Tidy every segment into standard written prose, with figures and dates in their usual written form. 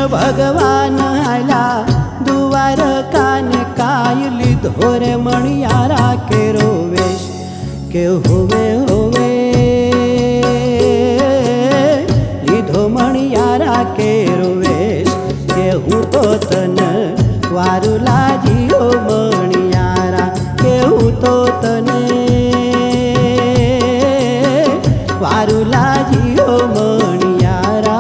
भगवान आला द्वारकाने काय લીધો રે મણિયારા કેરો વેશ કે હોવે હોવે લીધો મણિયારા કેરો વેશ કે હું તો તને વારું લાજ્યો મણિયારા કે હું તો તને વારું લાજ્યો મણિયારા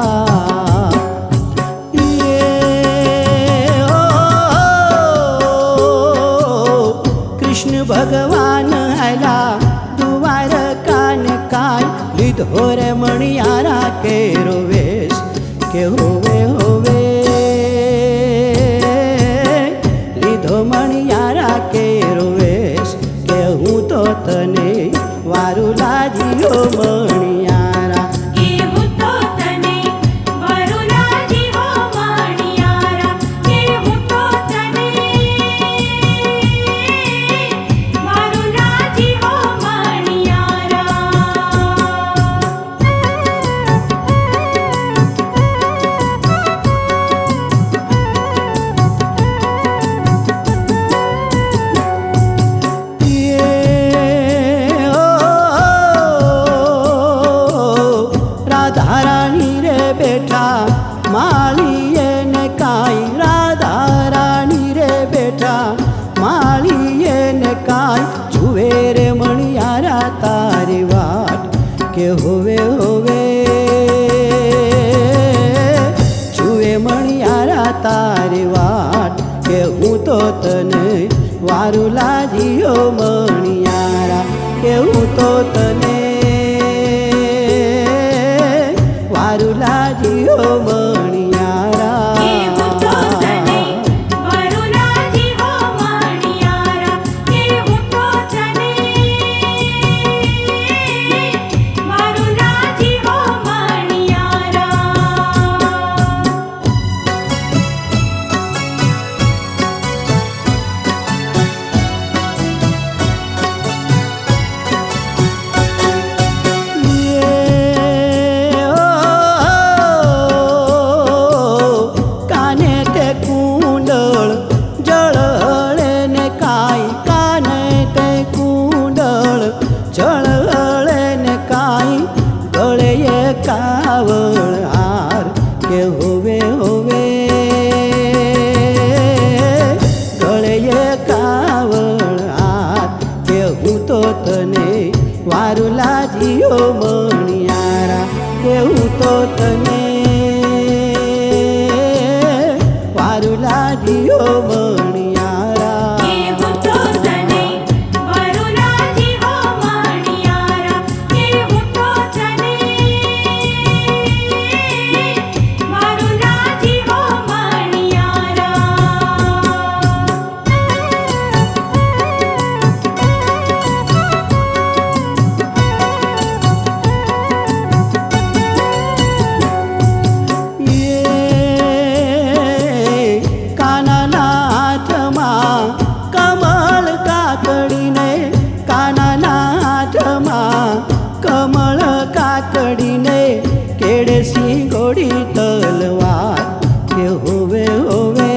कृष्ण भगवान आला द्वारकाने काय લીધો રે મણિયારા કેરો વેશ કે હોવે હોવે લીધો મણિયારા કેરો વેશ કે હું તો તને વારું લાજ્યો મણિયારા રાધારાણી રે બેઠા માળીએ ને કાંઈ રાધારાણી રે બેઠા માળીએ ને કાંઈ જુએ રે મણિયારા તારી વાટ કે હોવે હોવે જુએ મણિયારા તારી વાટ કે હું તો તને વારું લાજ્યો મણિયારા કે હું તો તને વારું લાજ્યો મણિયારા કાવળ હાર કે હોવે હોવે ગળે કાવળ હાર કે હું તો તને વારું લાજ્યો મણિયારા કે હું તો તને વારું લાજ્યો મણિયારા કમળ કાકડીને કેડે સિંગોડી તલવાર કે હોવે હોવે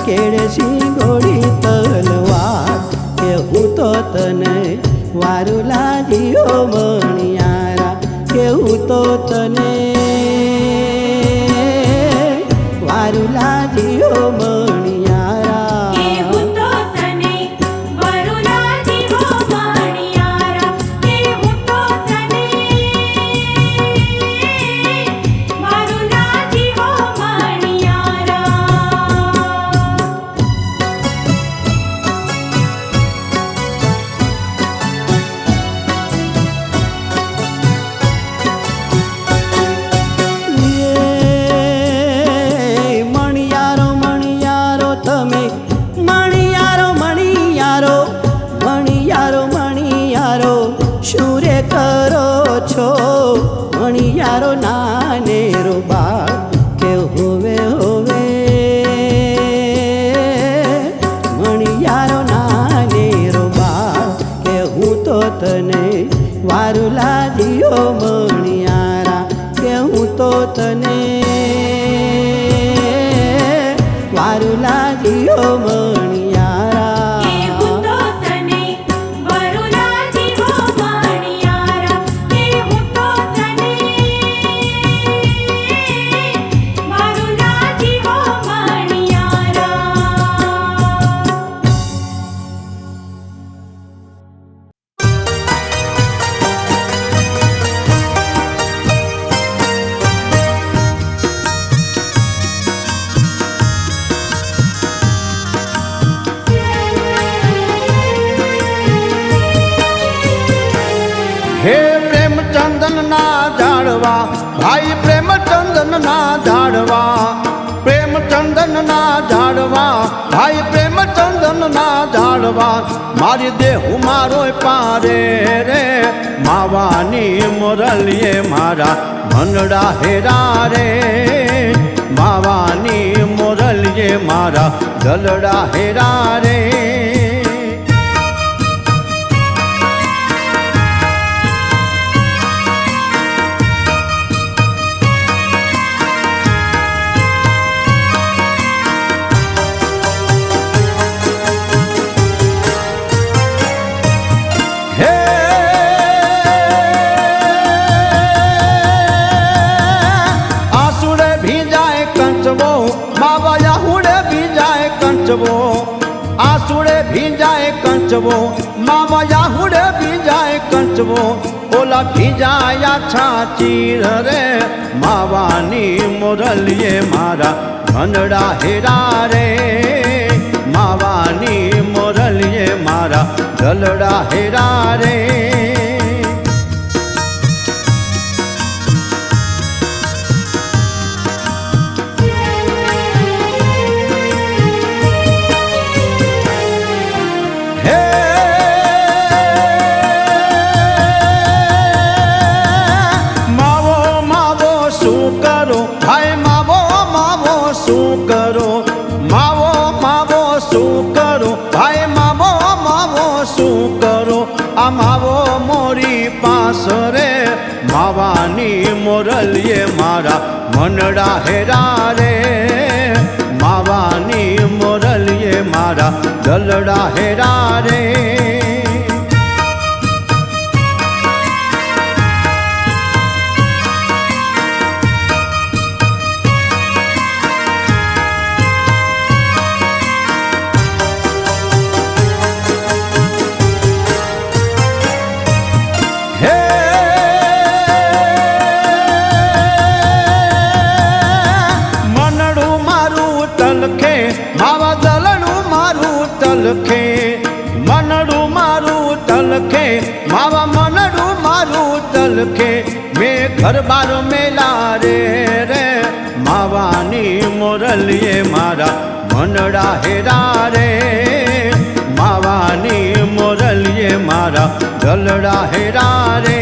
કેડે સિંગોડી તલવાર કે હું તો તને વારું લાજ્યો મણિયારા કે હું તો તને વારું લાજ્યો મણિયારા હો મણિયારા કેવું તો તને વરુલાજી હો મણિયારા, કેવું તો તને વરુલાજી હો હે પ્રેમચંદન ના ઝાડવા ભાઈ પ્રેમચંદન ના ઝાડવા, પ્રેમચંદન ના ઝાડવા ભાઈ પ્રેમચંદન ના ઝાડવા, મારી દેહુ મારો પારે રે માવાની મોરલીએ મારા મનડા હેરા રે, માવાની મોરલીએ મારા દલડા હેરા રે. આસુડે ભીંજાય કંચવો મામા યાહુડે ભીંજાય કંચવો, ઓલા ભીંજાયા છાચીર રે માવાની મોરલીએ મારા મનડા હેરા રે, માવાની મોરલીએ મારા દલડા હેરા રે. માવો મોરી પાસ રે માવાની મોરલીએ મારા મનડા હેરા રે, માવાની મોરલીએ મારા દલડા હેરા રે. મનડું મારું તલખે માવા મનડું મારું તલખે, મેં ઘર બાર મેલા રે રે માવાની મોરલીએ મારા મનડા હેરા રે, માવાની મોરલીએ મારા દલડા હેરા રે.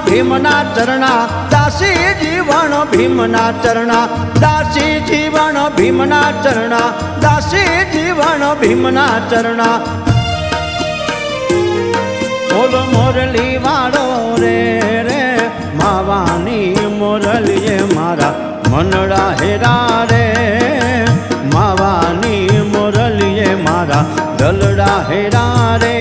ભીમના ચરણા દાસી જીવન ભીમના ચરણા, દાસી જીવન ભીમના ચરણા, દાસી જીવન ભીમના ચરણા. ઓલો મોરલી વાળો રે રે માવાની મોરલીએ મારા મનડા હેરા રે, માવાની મોરલીએ મારા દલડા હેરા રે.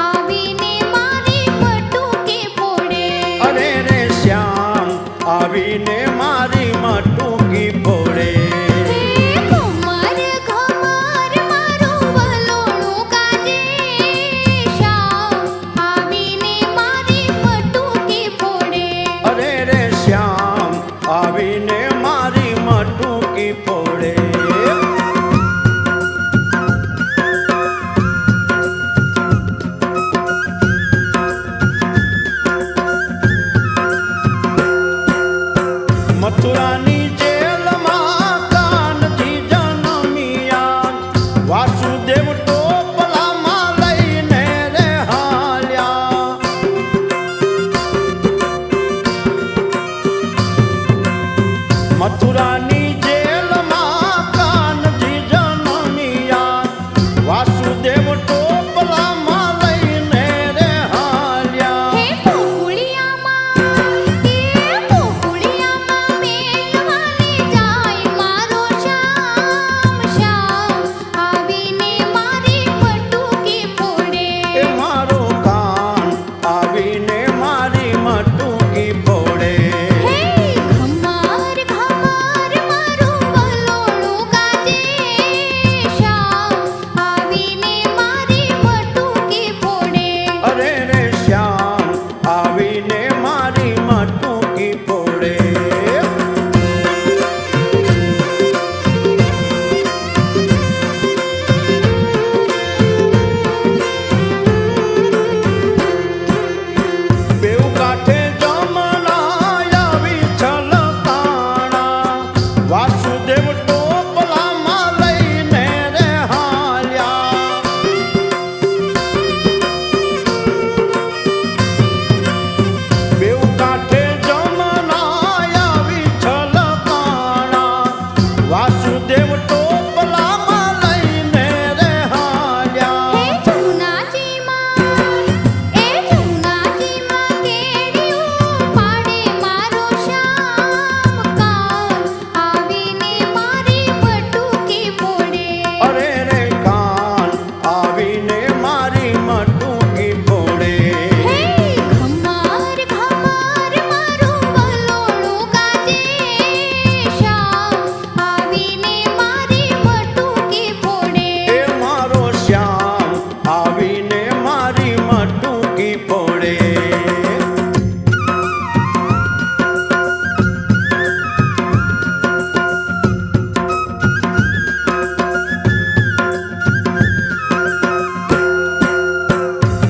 આવીને મારી પટુકે પોડે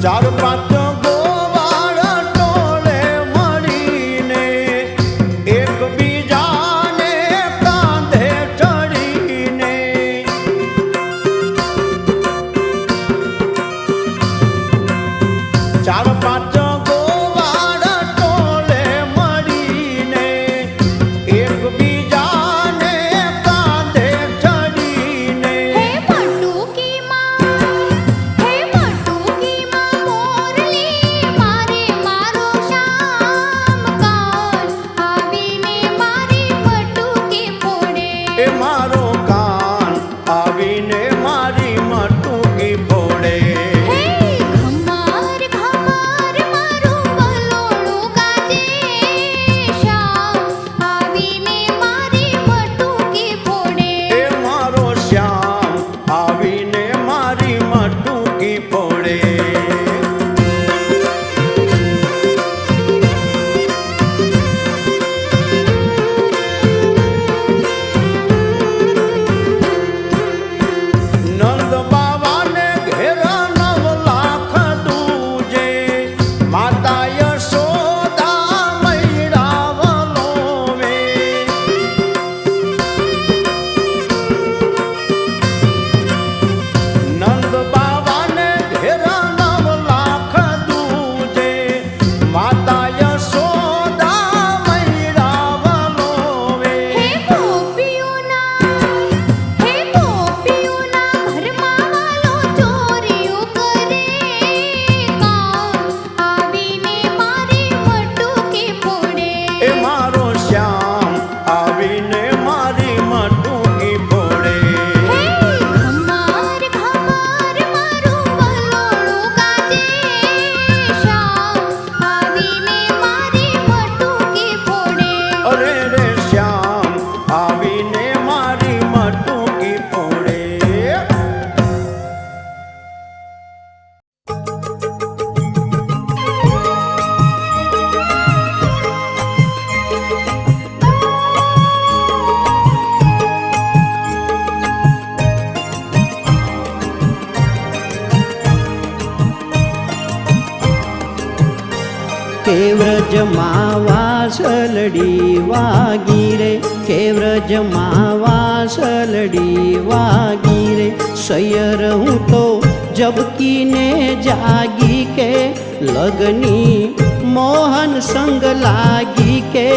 ચાર પાંચ ગોવાળ ટોળે મળીને એકબીજાને કાંધે ચડીને ચાર પાંચ ગોવાળ ટોળે મળીને એકબીજાને કાંધે ચડીને હે પટુકી માં મોરલી મારે મારો શ્યામ કાન આવીને મારી પટુકી ફોડે એ મારો કાન આવીને મારી મટુકી ફોડે હે ઘમાર ઘમાર મારું વલોણું ગાજે શ્યામ આવીને મારી પટુકી ફોડે એ મારો શ્યામ આવીને મારી મટુકી ફોડે નંદ બાવાને ઘેર 9 લાખ દૂજે માતા યશોદા મૈડા વલોવે નંદ બાવાને ઘેર 9 લાખ દૂજે માતા યશોદા મૈડા વલોવે હે ગોપીઓના ઘરમાં વાલો ચોરીઓ કરે કાન આવીને મારી પટુકી ફોડે એ મારો શ્યામ આવીને મારી મટુકી ફોડે હે ઘમાર ઘમાર મારું વલોણું ગાજે શ્યામ આવીને મારી પટુકી ફોડે અરે રે શ્યામ આવીને મારી મટુકી ફોડે કે વ્રજમાં વાસલડી વાગી રે કે વ્રજમાં વાસલડી વાગી રે સૈયર હું તો જબકીને જાગી કે લગની મોહન સંગ લાગી કે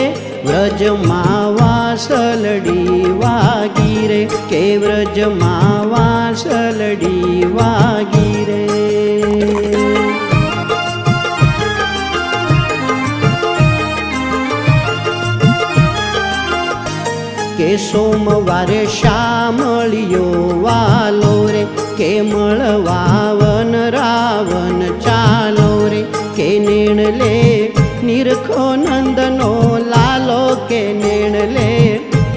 વ્રજમાં વાસલડી વાગી રે કે વ્રજમાં વાસલડી વાગી રે કે સોમવારે શામળિયો વાલો રે કે મળવાવન રાવન ચાલો રે કે નેણલે નિરખો નંદનો લાલો કે નેણલે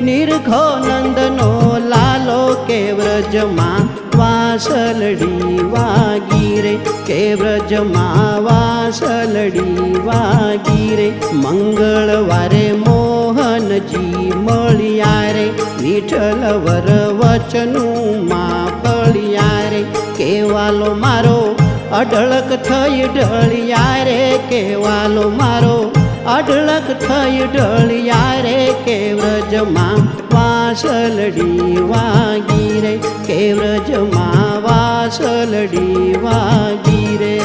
નિરખો નંદનો લાલો કે વ્રજમાં વાસલડી વાગી રે કે વ્રજમાં વાસલડી વાગી રે મંગળવારે મોહનજી મળ્યા રે વિઠ્ઠલ વર વચનું માં ફળ્યા રે કેવાલો મારો અઢળક થઈ ઢળ્યા રે કેવાલો મારો અઢળક થઈ ઢળ્યા રે કે વ્રજમાં વાસલડી વાગી રે કે વ્રજમાં વાસલડી વાગી રે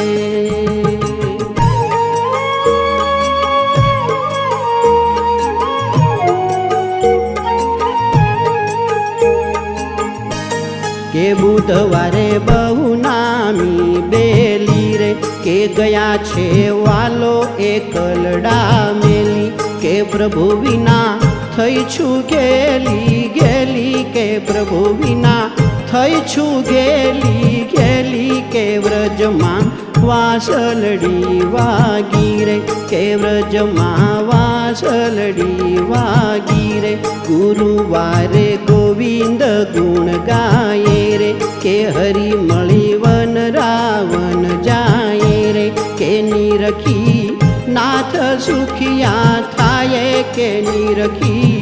કે બુધવારે બહુ નામી બેલી રે કે ગયા છે વાલો એકલડા મેલી કે પ્રભુ વિના થઈ છું ગેલી ગેલી કે પ્રભુ વિના થઈ છું ગેલી ગેલી કે વ્રજમાં વાસલડી વાગી રે કે વ્રજમાં વાસલડી વાગી રે ગુરુવારે ગોવિંદ ગુણ ગાયે રે કે હરી મળી વન રાવણ જાય રે કે નિરખી નાથ સુખિયા થાય કે નિરખી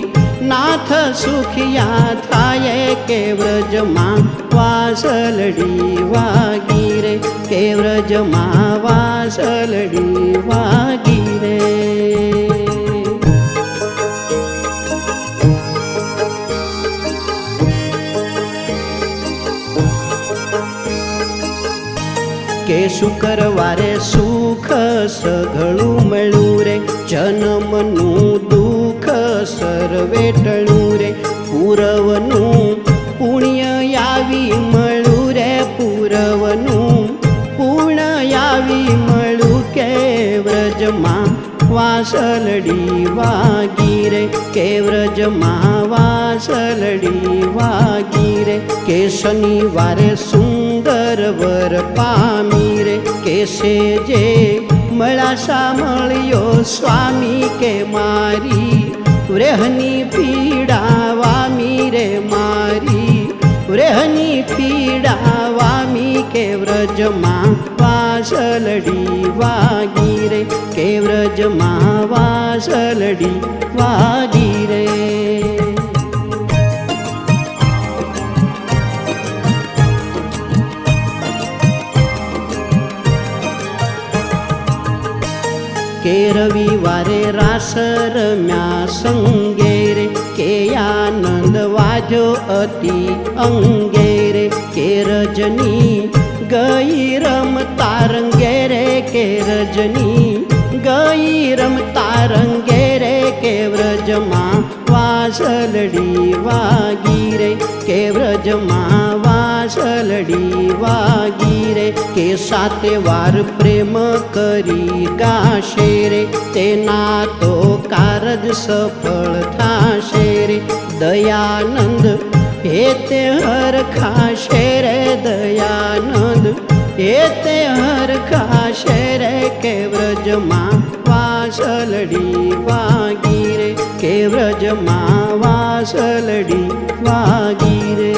નાથ સુખિયા થાય કે વ્રજમાં વાસલડી વાગી રે કે કે વ્રજમાં વાસલડી વાગી રે. કે શુક્રવારે સુખ સઘળું મળ્યું રે, જન્મનું દુઃખ સર્વે ટળ્યું રે, પૂરવનું પુણ્ય આવી મળ્યું રે, પૂરવનું પુણ્ય આવી મળ્યું. કે વ્રજમાં વાસલડી વાગી રે, કે વ્રજમાં વાસલડી વાગી રે. કે શનિવારે સુંદર વર પામી રે, કે સેજે મળાશા મળ્યો સ્વામી. કે મારી વ્રેહની પીડા વામી રે, મારી વ્રેહની પીડા વામી. કે વ્રજમાં વાસલડી વાગી રે, કે વ્રજમાં વાસલડી વાગી રે. કે રવિવારે રાસ રમ્યા સંગે રે, કે આનંદ વાજો અતિ અંગે રે. કે રજની ગઈ રમતા રંગે રે, કે રજની ગઈ રમતા રંગે રે. કે વ્રજમાં વાસલડી વાગી રે, કે વ્રજમાં વાસલડી વાગી રે. કે 7 વાર પ્રેમ કરી ગાશે રે, તેના તો કારજ સફળ થાશે રે. દયાનંદ હે તે હરખાશે રે, દયાનંદ હે તે હરખાશે રે. કે વ્રજમાં વાસલડી વાગી રે, કે વ્રજમાં વાસલડી વાગી રે.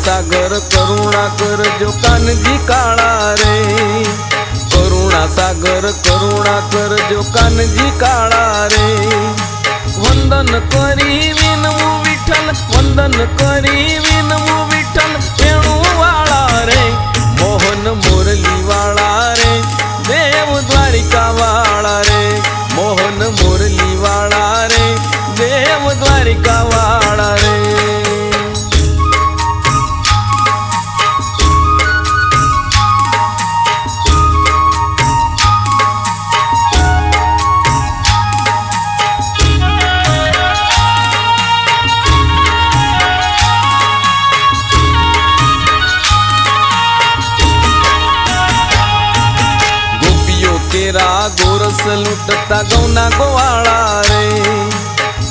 सागर करुणा कर जो कानजी काळा रे, करुणा सागर करुणा कर जो कानजी काळा रे. वंदन करी विनमू विठ्ठल, वंदन करी विनमू विठ्ठल वेणुवाळा रे. मोहन मुरली वाळा रे, देव द्वारिका वाळा रे. मोहन मुरली वाळा रे, देव द्वारिका वाळा रे. गोरस लुटता गौना गोवाळा रे,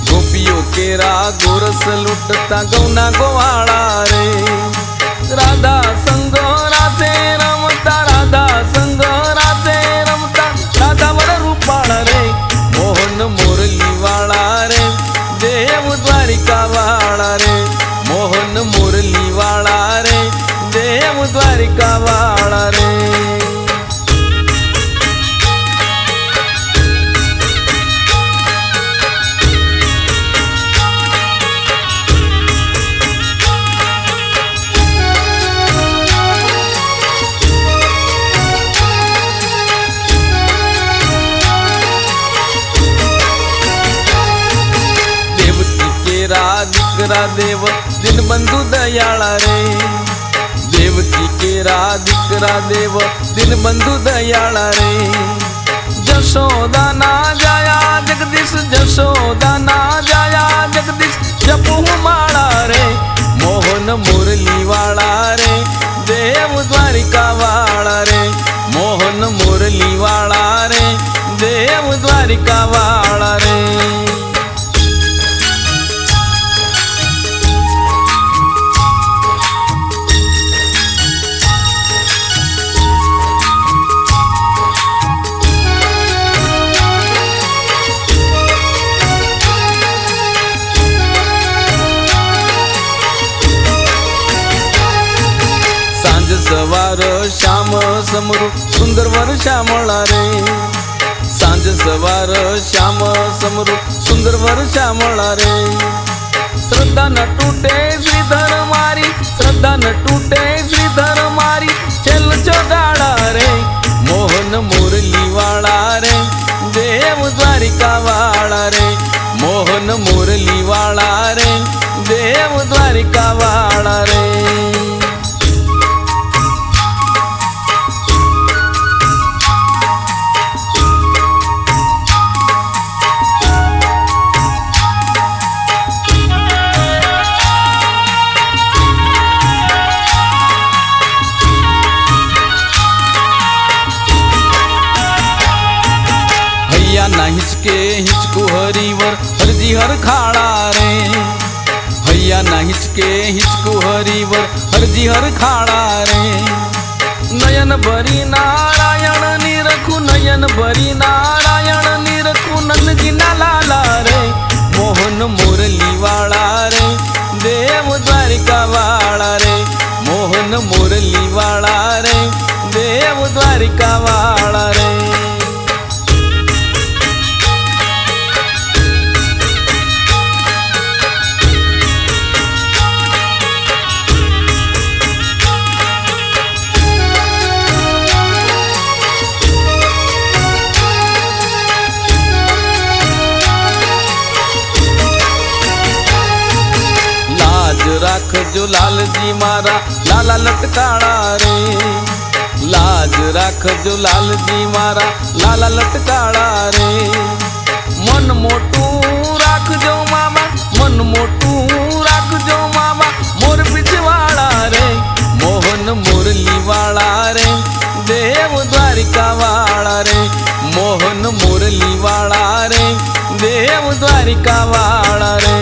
गोपियों केरा गोरस लुटता गौना गोवाळा रे. राधा संग राधे रमता, राधा संग राधे रमता, राधा वर रूपाळ रे. मोहन मुरली वाळा रे, देव द्वारिका वाळा रे. मोहन मुरली वाळा रे, देव द्वारिका वाळा रे. दिकरा देव दीनबंधु दयाळा रे. देवकी केरा दिकरा देव दीनबंधु दयाळा रे. जशोदा ना जाया जगदीश, जशोदा ना जाया जगदीश जपू माळा रे. मोहन मुरली वाळा रे, દેવ દ્વારિકા વાળા રે મોહન મુરલી વાળા રે દેવ દ્વારિકા વાળા રે સાંજ સવાર શ્યામ સમરૂપ સુંદર વર શ્યામળા રે સાંજ સવાર શ્યામ સમરૂપ સુંદર વર શ્યામળા રે શ્રદ્ધા ન તૂટે શ્રીધર મારી શ્રદ્ધા ન તૂટે શ્રીધર મારી છેલ ચોગાડા રે મોહન મુરલી વાળા રે દેવ દ્વારિકા વાળા રે મોહન મુરલી વાળા રે દેવ દ્વારિકા વાળા રે હૈયા ના હિચકે હિચકુ હરિવર હરજી હર ખાડા રે હૈયા ના હિચકે હિચકુ હરિવર હરજી હર ખાડા રે નયન ભરી નારાયણ નિરખું નયન ભરી નારાયણ નિરખું નંદજી ના લાલા રે મોહન મુરલી વાળા રે દેવ દ્વારિકા વાળા રે મોહન મુરલી વાળા રે દેવ દ્વારિકા વાળા રે રાખજો લાલજી મારા લાલા લટકાળા રે લાજ રાખજો લાલજી મારા લાલા લટકાળા રે મન મોટું રાખજો મામા મન મોટું રાખજો મામા મોર પીછવાળા રે મોહન મુરલી વાળા રે દેવ દ્વારિકા વાળા રે મોહન મુરલી વાળા રે દેવ દ્વારિકા વાળા રે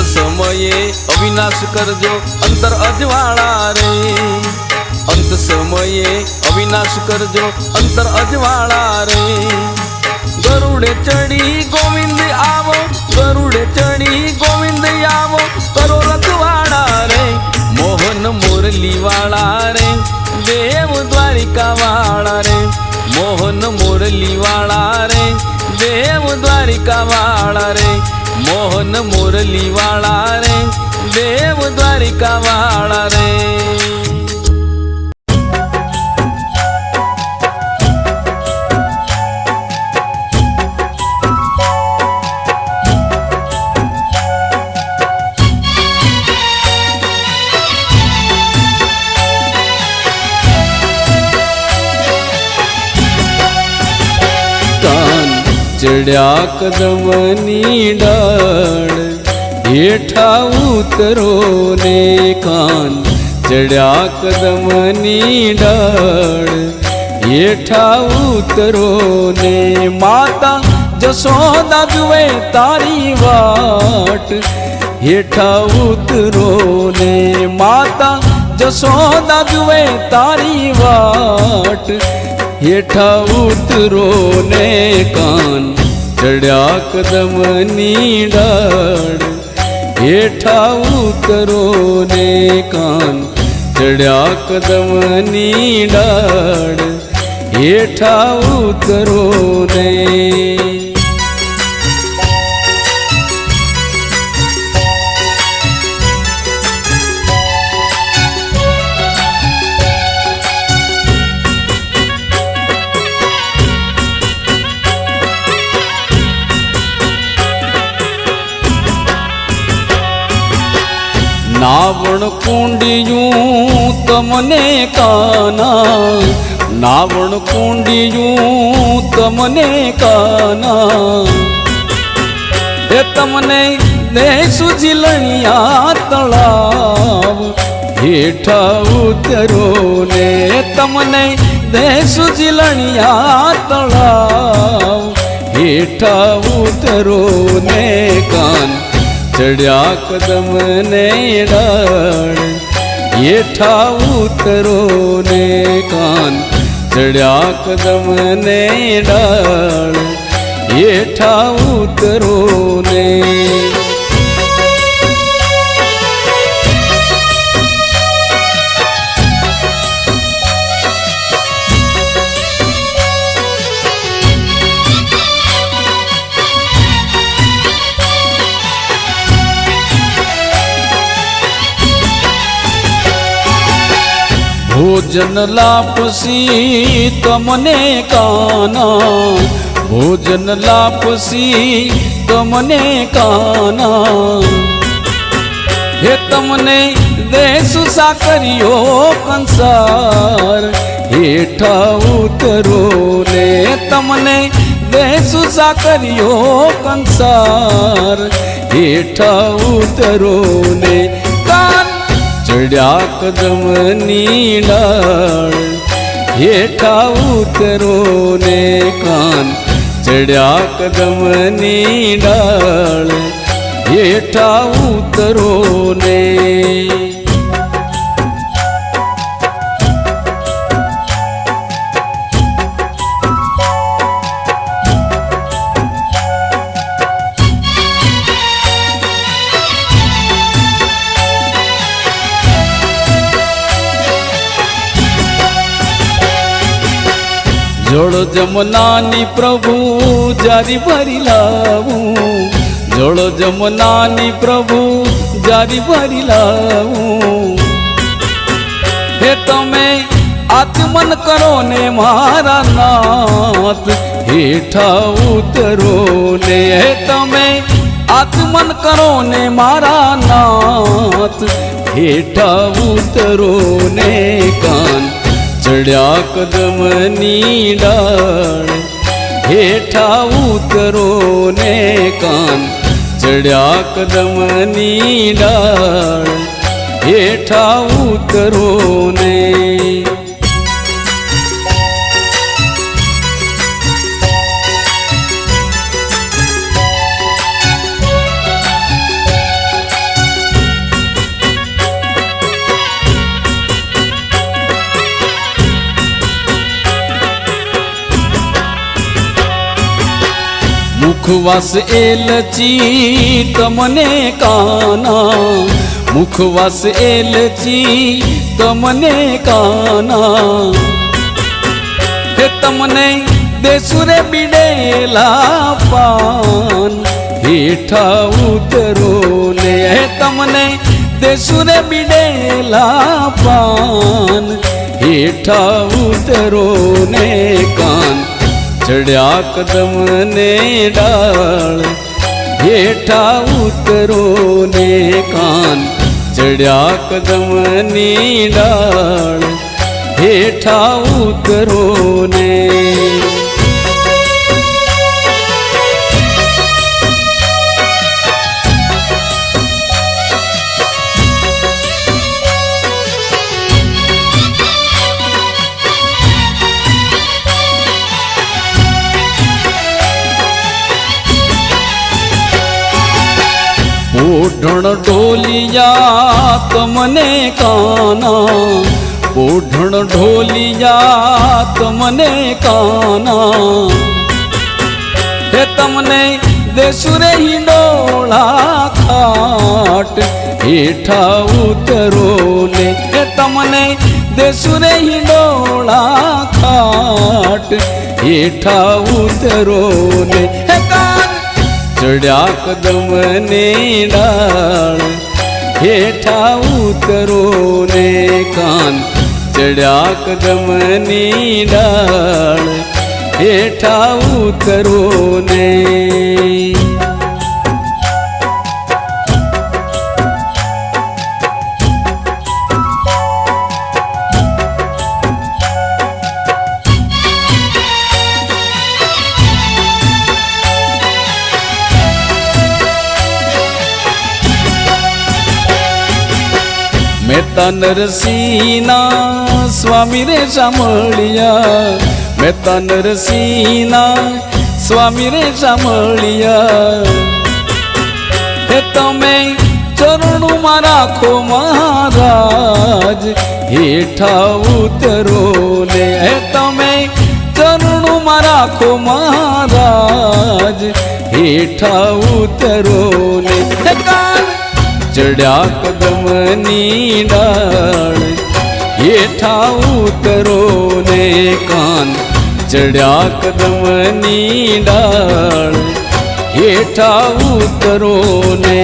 સમયે અવિનાશ કરજો અંતર અજવાળા રે અંત સમયે અવિનાશ કરજો અંતર અજવાળા રે ગરુડે ચડી ગોવિંદ આવો ગરુડે ચડી ગોવિંદ આવો કરો રખવાળા રે મોહન મુરલી વાળા રે દેવ દ્વારિકા વાળા રે મોહન મુરલી વાળા રે દેવ દ્વારિકા વાળા રે મોહન મુરલી વાળા રે દેવ દ્વારિકા વાળા રે ચડ્યા કદમની ડાળ હેઠા ઉતરો ને કાન ચડ્યા કદમની ડાળ હેઠા ઉતરો ને માતા જશોદા જુએ તારી વાટ હેઠા ઉતરો ને માતા જશોદા જુએ તારી વાટ હેઠા ઉતરો ને કાન ચડ્યા કદમની ડાળ હેઠા ઉતરો ને કાન ચડ્યા કદમની ડાળ હેઠા ઉતરો ને નાવણ કુંડિયું તમને કાના, નાવણ કુંડિયું તમને કાના, એ તમને દેશું ઝીલણિયા તળાવ હેઠા ઉતરો ને, તમને દેશું ઝીલણિયા તળાવ હેઠા ઉતરો ને, કાન ચડ્યા કદમ ને ડાળ હેઠા ઉતરો ને, કાન ચડ્યા કદમ ને ડાળ હેઠા ઉતરો ને. ભોજન લાપસી તમને કાના, ભોજન લાપસી તમને કાના, હે તમને દેશું સાકરીઓ કંસાર હેઠા ઉતરો ને, તમને દેશું સાકરીઓ કંસાર હેઠા ઉતરો ને, કાન ચડ્યા કદમ ની ડાળ હેઠા ઉતરો ને, કાન ચડ્યા કદમ ની ડાળ હેઠા ઉતરો ને. જળ જમનાની પ્રભુ જારી ભરી લાવું, જળ જમનાની પ્રભુ જારી ભરી લાવું, હે તમે આચમન કરો ને મારા નાથ હેઠા ઉતરો ને, હે તમે આચમન કરો ને મારા નાથ હેઠા ઉતરો ને, કાન ચડ્યા કદમ ની ડાળ હેઠા ઉતરો ને, કાન ચડ્યા કદમ ની ડાળ હેઠા ઉતરો ને. મુખવાસ એલચી તમને કાના, મુખવાસ એલચી તમને કાના, હે તમને દેસુરે બીડેલા પાન હેઠા ઉતરો ને, હે તમને દેસુરે બીડેલા પાન હેઠા ઉતરો ને, કાન ચડ્યા કદમ ને ડાળ હેઠા ઉતરો ને, કાન ચડ્યા કદમ ની ડાળ હેઠા ઉતરો ને. ઓઢણ ઢોલિયા તમને કાના, ઓઢણ ઢોલિયા તમને કાના, હે તમને દેસુરે હિંડોળા ખાટ હેઠા ઉતરો ને, હે તમને દેસુરે હિંડોળા ખાટ હેઠા ઉતરો ને, હે કાન ચડ્યા કદમ ને ડાળ હેઠા ઉતરો ને, કાન ચડ્યા કદમ ની ડાળ હેઠા ઉતરો ને. મહેતા નરસિંહના સ્વામી રે સાંભળ્યા, મહેતા નરસિંહના સ્વામી રે સાંભળ્યા. હે તમે ચરણોમાં રાખો મહારાજ, હેઠા ઉતરો ને. હે તમે ચરણોમાં રાખો મહારાજ, હેઠા ઉતરો ને. હે કાન ચડ્યા કદમની ડાળ, હેઠા ઉતરો ને. કાન ચડ્યા કદમની ડાળ, હેઠા ઉતરો ને.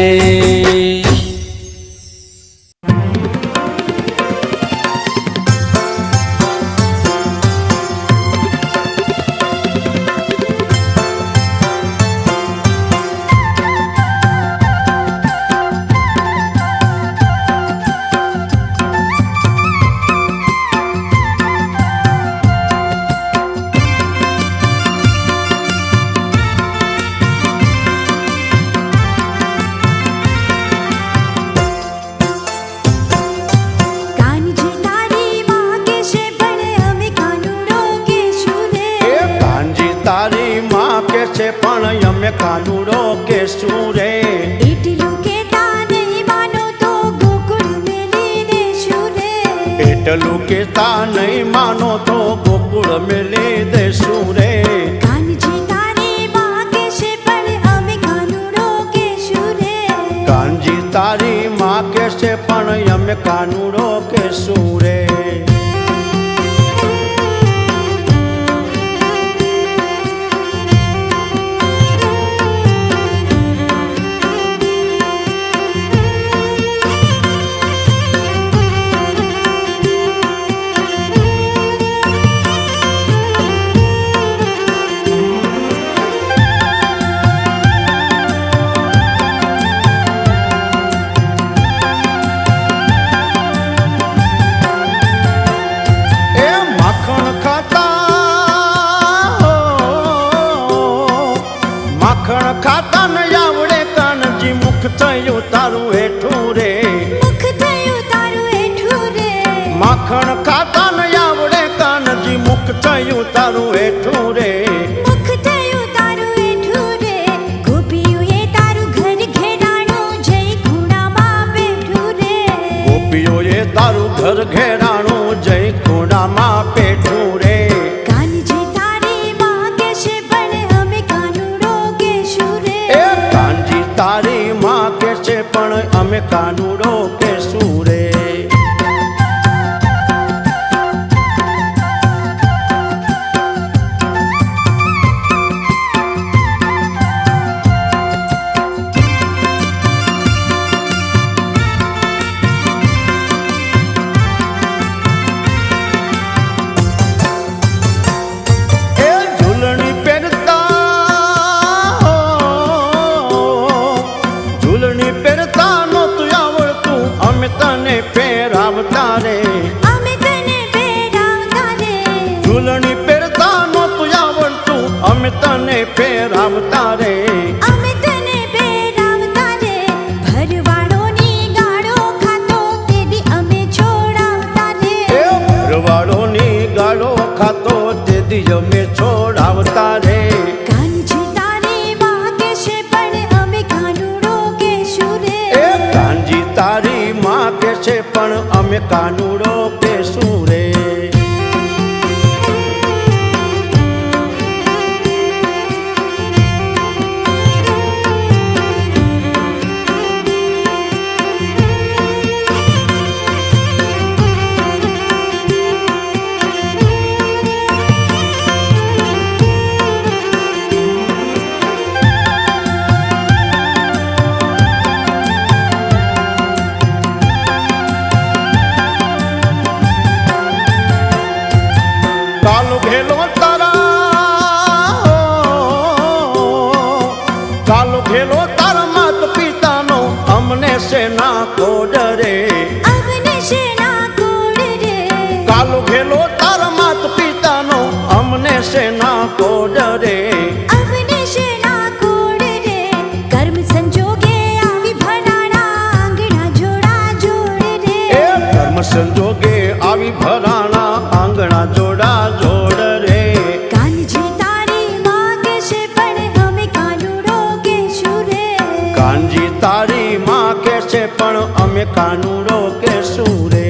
પણ અમે કાનુડો કેશું રે. એટલું કેતા નહીં માનો તો ગોકુળ મેલી દેશું રે. એટલું કેતા નહીં માનો તો ગોકુળ મેલી દેશું રે. કાનજી તારી માં કહેશે પણ અમે કાનુડો કહેશું રે. કાનજી તારી માં કહેશે પણ અમે કાનુડો કેશું રે. માખણ ખાતા ન આવડે કાનજી, મુખ થયું તારું હેઠું રે. મુખ થયું તારું હેઠું રે. માખણ ખાતા ન આવડે કાનજી, મુખ થયું તારું હેઠું રે. મુખ થયું તારું હેઠું રે. ગોપીઓએ તારું ઘર ઘેરાણું જય ખૂણામાં બેઠું રે. ગોપીઓએ તારું ઘર ઘેરાણું જય ખૂણામાં બેઠું રે. કાનજી તારી માં કહેશે પણ અમે કાનુડો કહેશું રે. કાનજી તારી માં કહેશે પણ અમે કાનુડો કહેશું રે. તને પહેરાવતા રે. અમે તને પહેરાવતા રે. ઝૂલણી પહેરતા નહોતું આવડતું, અમે તને પહેરાવતા રે. અમે તને પહેરાવતા રે. ભરવાડોની ગાળો ખાતો તેદી અમે છોડાવતા રે. ભરવાડોની ગાળો ખાતો તેદી અમે છોડાવતા રે. કાનજી તારી માં કહેશે પણ અમે કાનુડો કહેશું રે. કાનજી તારી માં કહેશે પણ અમે કાનુડો કહેશું રે. કાલો ઘેલો તારા માત પિતાનો અમને સેના કોડ રે. અમને શેના કોડ રે. કાલો ઘેલો તારા માત પિતાનો અમને સેના કોડ રે. અમને શેના કોડ રે. કર્મ સંજોગે આવી ભરાણા આંગણા જોડા જોડ રે. સંજોગે આવી ભરાણા આંગણા જોડા જોડ રે કાનજી તારી માં કહેશે પણ અમે કાનુડો કહેશું રે. કાનજી તારી માં કે છે પણ અમે કાનુડો કેશું રે.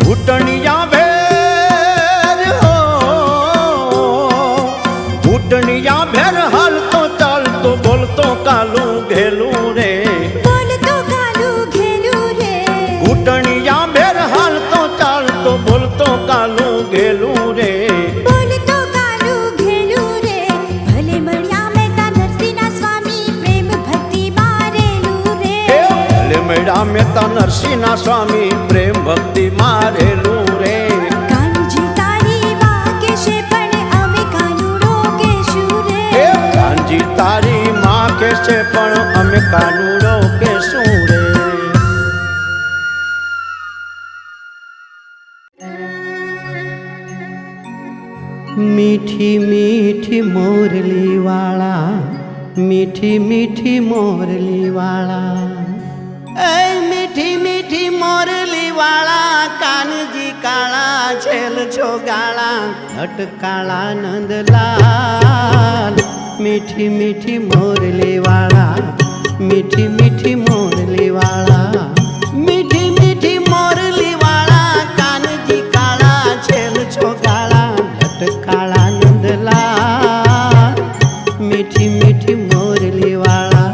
ઘૂંટણિયા ભેર હો ઘૂંટણિયા ભેર હાલતો ચાલતો બોલતો કાલું ઘેલું રે બોલતો કાલું ઘેલું રે. ઘૂંટણિયા ભેર હાલતો ચાલતો બોલતો કાલું ઘેલું રે બોલતો કાલું ઘેલું રે. ભલે મળ્યા મહેતા નરસિંહના સ્વામી પ્રેમ ભક્તિ મારેલું રે. ભલે મળ્યા મહેતા નરસિંહના સ્વામી પ્રેમ ભક્તિ મારેલું રે. કાનજી તારી માં કહેશે પણ અમે કાનુડો કહેશું રે. કાનજી તારી માં કે છે પણ અમે કાનુડો કેશું રે. મીઠી મીઠી મોરલી વાળા મીઠી મીઠી મોરલી વાળા એ મીઠી મીઠી મોરલી વાળા કાનજી કાળા છેલ છોગાળા લટકાળા નંદલાલ મીઠી મીઠી મોરલી વાળા મીઠી મીઠી મોરલી વાળા મીઠી મીઠી મોરલી વાળા કાનજી કાળા છેલ છોગાળા લટકાળા નંદલાલ મીઠી મીઠી મોરલી વાળા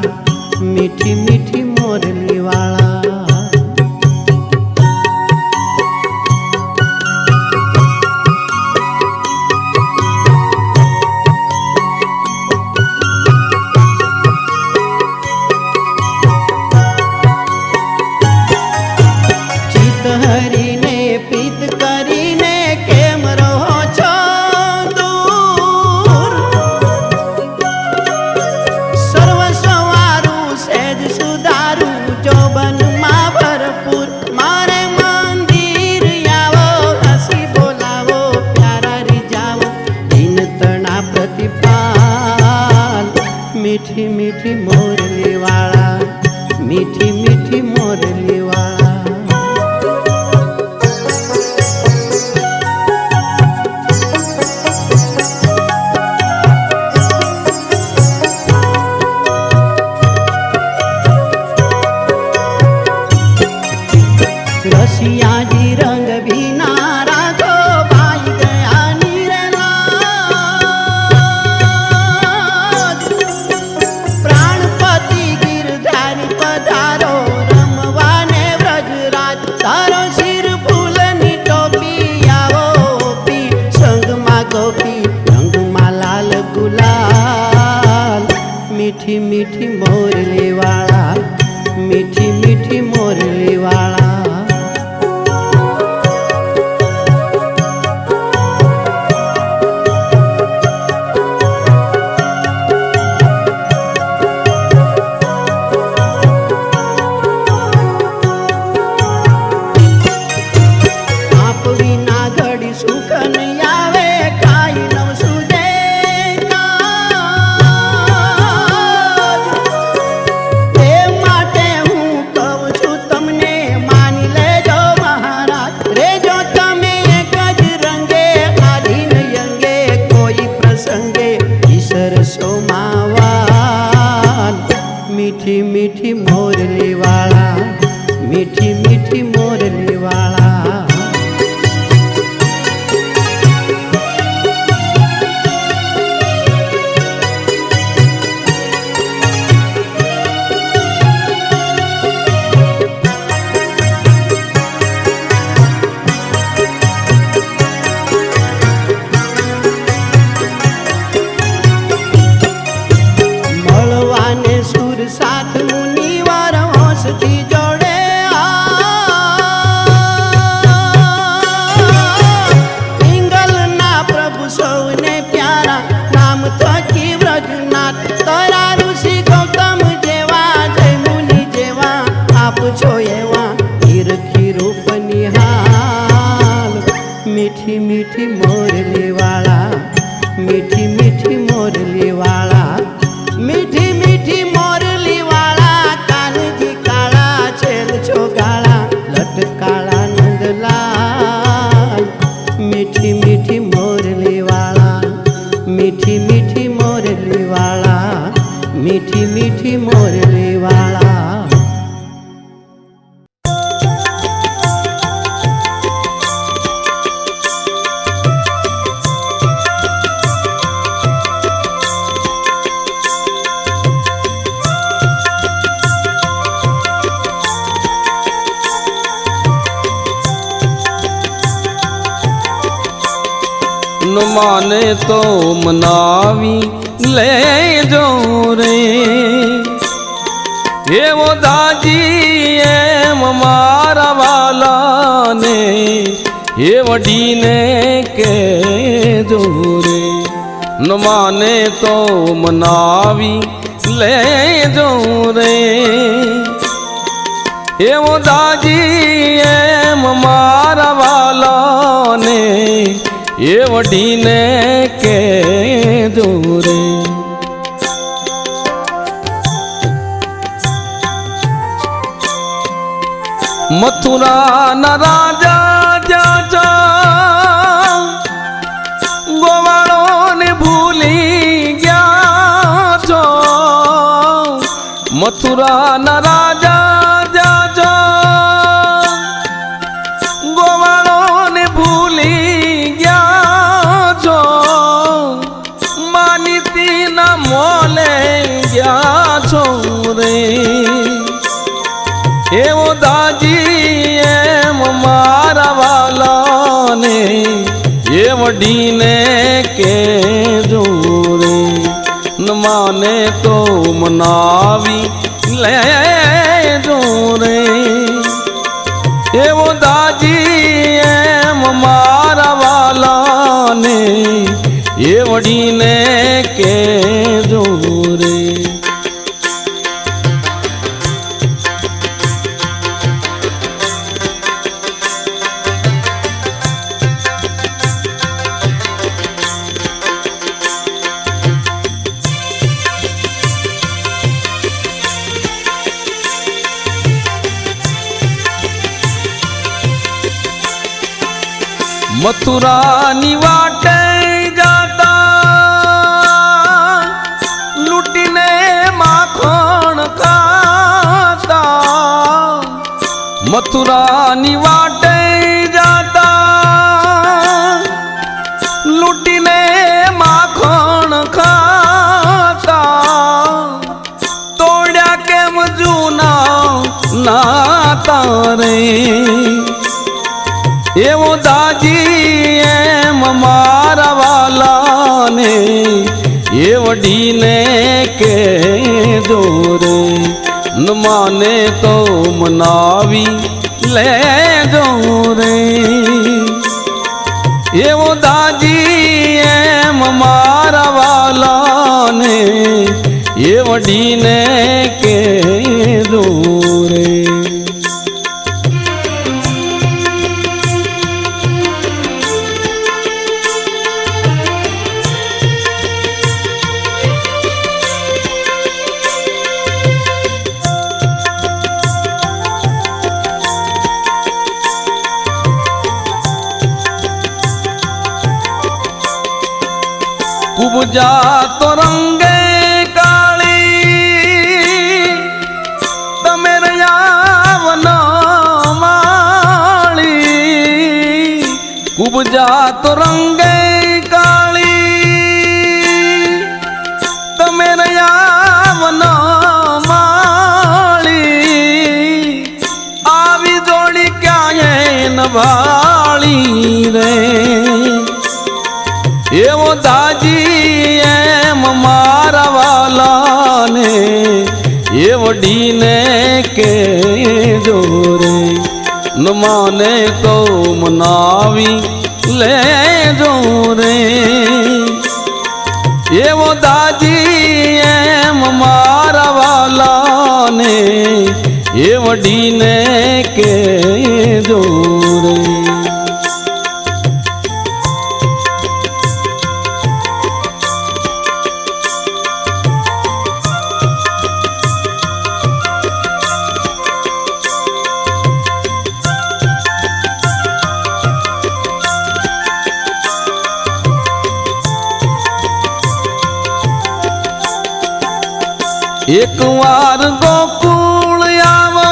મીઠી મીઠી મોરલી વાળા. ચિત્ત હરીને પ્રીત કરીને કેમ રહો છો દૂર સર્વસ્વારું સેજ સુધારું જોબનમાં ભરપૂર મારે મંદિર આવો હસી બોલાવો પ્યારા રીજાવો દિન તણા પ્રતિપાલ મીઠી મીઠી મોરલી વાળા મીઠી મીઠી મોરલી વાળા. રસિયાજી રંગ ભીના રાખો ભાઈ ગયા નિરનાદ પ્રાણપતિ ગિરધારી પધારો રમવાને વ્રજરાજ તારો શિર ફૂલની ટોપી આવો પી સંગમાં ગોપી રંગમાં લાલ ગુલાલ મીઠી મીઠી મોરલી વાળા મીઠી મીઠી મોરલી વાળા. આપ વિના ઘડી સુખ નહીં આવે કાંઈ નવ સુજે કાજ. એ માટે હું કહું છું તમને માની લેજો મહારાજ રેજો તમે એક જ રંગે આધીન યંગે કોઈ પ્રસંગે ઈશ્વર સોમાવાન મીઠી મીઠી મોરલી વાળા મીઠી મીઠી મોરલી વાળા. મળવાને સુર સાથ મુનિવાર मीठी मोरली वाला। न माने तो मनावी ले जो रे, ये वो दाजी एम मारा वाला ने, ये वडी ने के जो रे। न माने तो मनावी ले जो रे, ये वो दाजी एम मारा वाला ने, ये वडी ने के दूरे। मथुरा न राजा जा जा, गोवाड़ों ने भूली गया जो। मथुरा न राजा जा जा, गोवाड़ों ने भूली गया जो। मानीती न मोले गया छोरे, ये वो दाजी एम मारा वाला ने, ये वडी ने के जोरे। न माने तो मनावी ले जोरे, ये वो दाजी एम मारा वाला ने, ये वडी ने के जोरे। मथुरा निवाटे जाता, लुटिने माखन खाता। मथुरा निवाटे जाता, लुटिने माखन खाता। तोड़या के मजूना नाता रे, ये वो दाजी एम मारा वाला ने, ये वडी ने के जोरे। न माने तो मनावी ले जोरे, ये वो दाजी एम मारा वाला ने, ये वडी ने के जोरे। उपजा तो रंगे काली, तमेर यावन माली। उपजा तो रंगे काली, तमेर यावन माली। आवी जोड़ी क्या है नभाली रे, ये वो दाजी एम मारा वाला ने, ये वडी ने के जोरे। न माने तो मनावी ले जोरे, ये वो दाजी एम मारा वाला ने, ये वडी ने के जोरे। એક વાર ગોકુળ આવો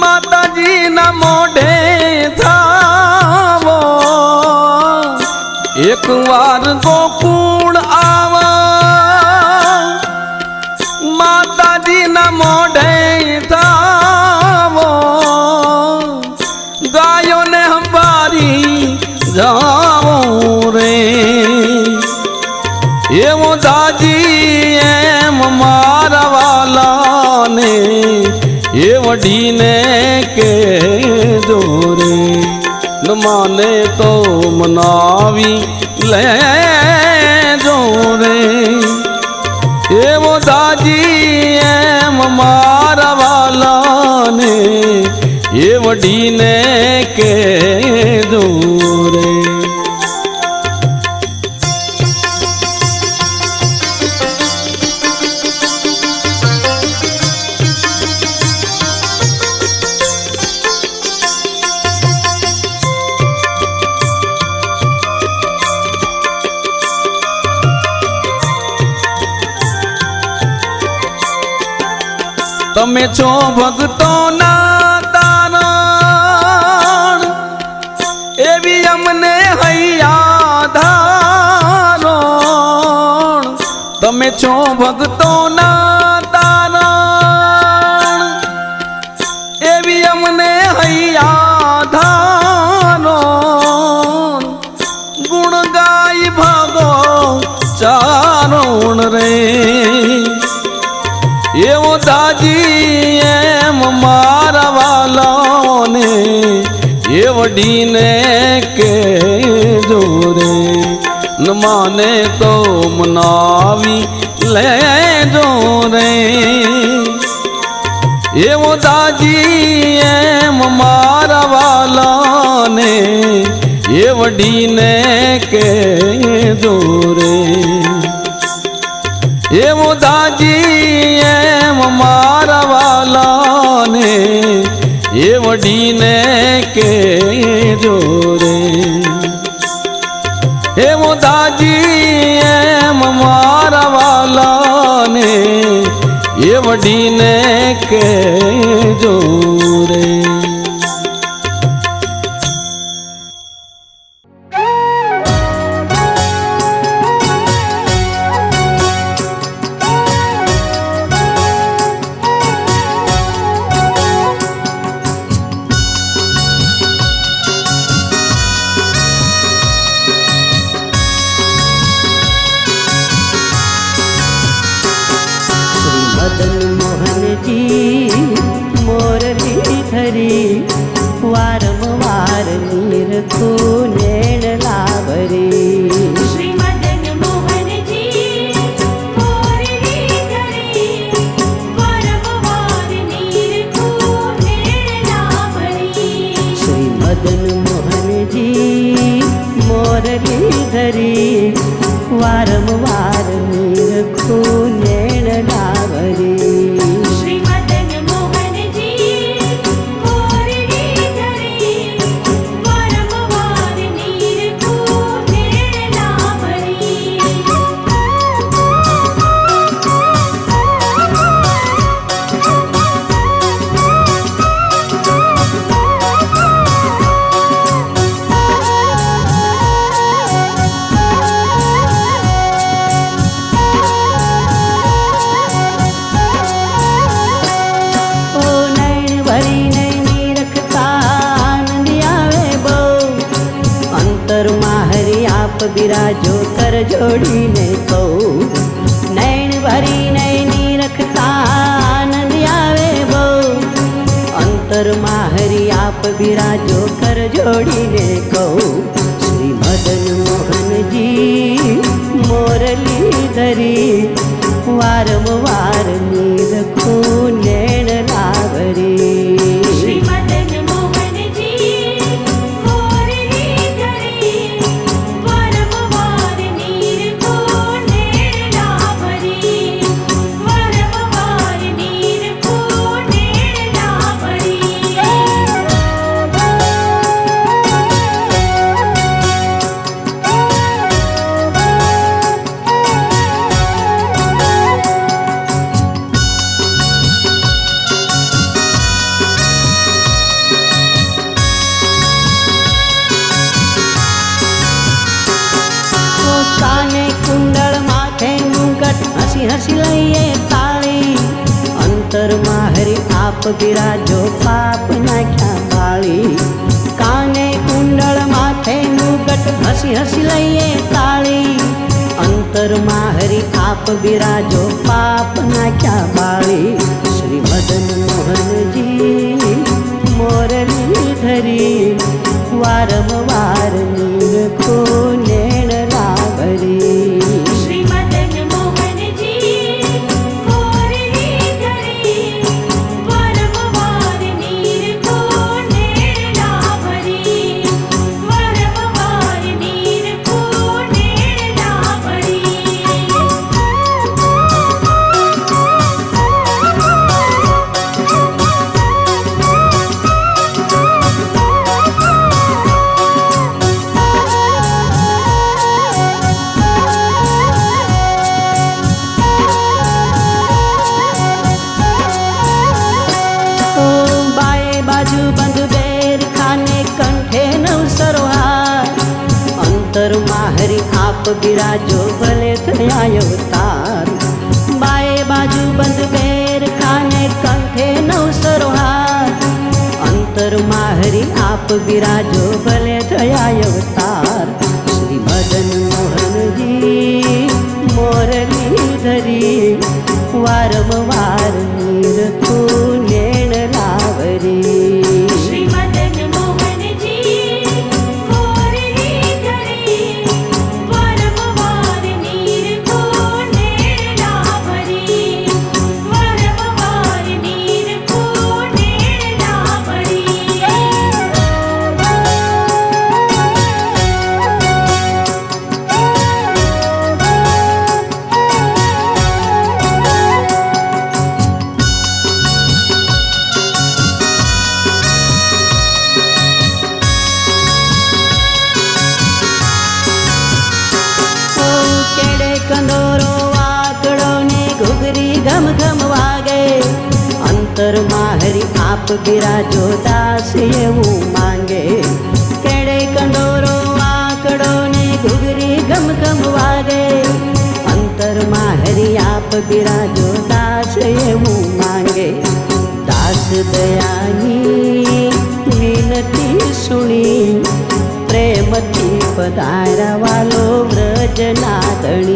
માતાજીના મોઢે થાવો એક વાર ગોકુળ આવો માતાજીના મોઢે થાવો ગાયોને હંભારી જાવો રે એવો દાજી એમ મારા વાલાને એ વઢીને કે દોરે ન માને તો મનાવી લે જોરે એવો દાજી એમ મારા વાલાને એ વઢીને કે દોરે તમે છો ભક્તોના તારણ એવી અમને હૈયા ધારણ તમે છો ભક્તોના તારણ એવી અમને હૈયા ધારણ ગુણ ગાય ભાગો ચારણ રે એવો દાજી એમ મારા વાલાને એ વઢીને કે જોરે ન માને તો મનાવી લે જોરે એવો દાજી એમ મારા વાલાને એ વઢીને કે જોરે એવો દાજી એમ મારા વાલાને એ વઢીને કે જોરે એવો દાજી એમ મારા વાલાને એ વઢીને કે જોરે મદન મોહનજી મોરલી ધરી વારંવાર નીરખું નેણ લાવરી શ્રી મદન મોહનજી મોરલી ધરી વારંવાર નીરખું નેણ લાવરી શ્રી મદન મોહનજી મોરલી ધરી વારંવાર નીરખું નેણ લાવરી શ્રી મદન મોહનજી મોરલી ધરી વારંવાર નીરખું નેણ લાવરી બિરાજો કર જોડીને કહું નૈણ ભરી નૈની રખતા આનંદ આવે બહુ અંતરમાં હરી આપ બિરાજો કર જોડીને કહું શ્રી મદન મોહનજી મોરલી ધરી વારંવાર નીરખું નેણ લાવરી શ્રી મદન મોહનજી મોરલી ધરી વારંવાર નીરખું નેણ લાવરી વારંવાર નીરખું નેણ લાવરી હસી લઈએ તાળી અંતરમાં હરી આપ બિરાજો પાપ નાખ્યા બાળી કાને કુંડળ માથે મુગટ હસી હસી લઈએ તાળી અંતરમાં હરી આપ બિરાજો પાપ નાખ્યા બાળી શ્રી મદન મોહનજી મોરલી ધરી વારંવાર નીરખો નેણ લાભરી શ્રી મદન મોહનજી મોરલી ધરી વારંવાર નીરખો નેણના ભરી વારંવાર નીરખો નેણના ભરી અંતરમાં હરી આપ બિરાજો ભલે થયા અવતાર બાએ બાજુ બંધ બેર ખાને કંઠે નવસરો હાર અંતરમાં હરી આપ બિરાજો ભલે થયા અવતાર શ્રી મદન મોહનજી મોરલી ધરી વારંવાર નીરખો નેણ લાવરી શ્રી મદન મોહનજી મોરલી ધરી વારંવાર નીરખો નેણના ભરી વારંવાર નીરખો નેણના ભરી કંદોરો વાકડો ને ઘૂઘરી ઘમ ઘમ વાગે અંતરમાં હરી આપ બિરાજો દાસ એવું માંગે કેડે કંદોરો વાકડો ને ઘૂઘરી ઘમ ઘમ વાગે અંતરમાં હરી આપ બિરાજો દાસ એવું માંગે દાસ દયાની વિનતી સુણી પ્રેમથી પધારવાલો વ્રજના ધણી